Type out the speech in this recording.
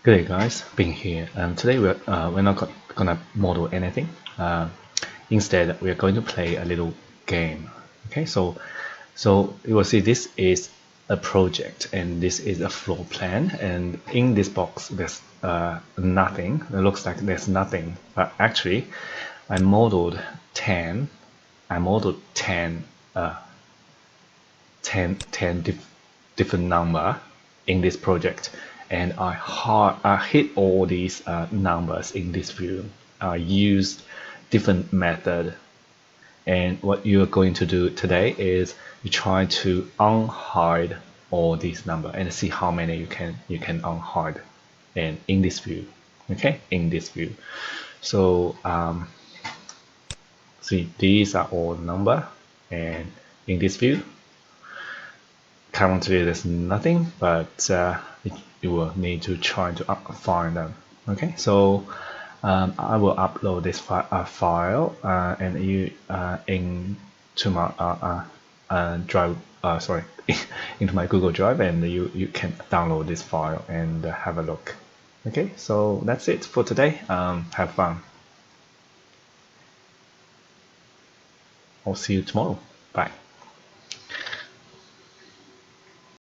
Good day, guys. Being here, and today we're not gonna model anything. Instead, we are going to play a little game. Okay, so you will see this is a project, and this is a floor plan, and in this box there's nothing. It looks like there's nothing, but actually, I modeled 10. I modeled 10 different number in this project, and I hit all these numbers in this view. I used different method, and what you're going to do today is you try to unhide all these number and see how many you can unhide and in this view. Okay, in this view. So see, these are all number, and in this view currently there's nothing, but you will need to try to find them. Okay, so I will upload this file and you into my drive, sorry, into my Google Drive, and you can download this file and have a look. Okay, so that's it for today. Have fun. I'll see you tomorrow. Bye.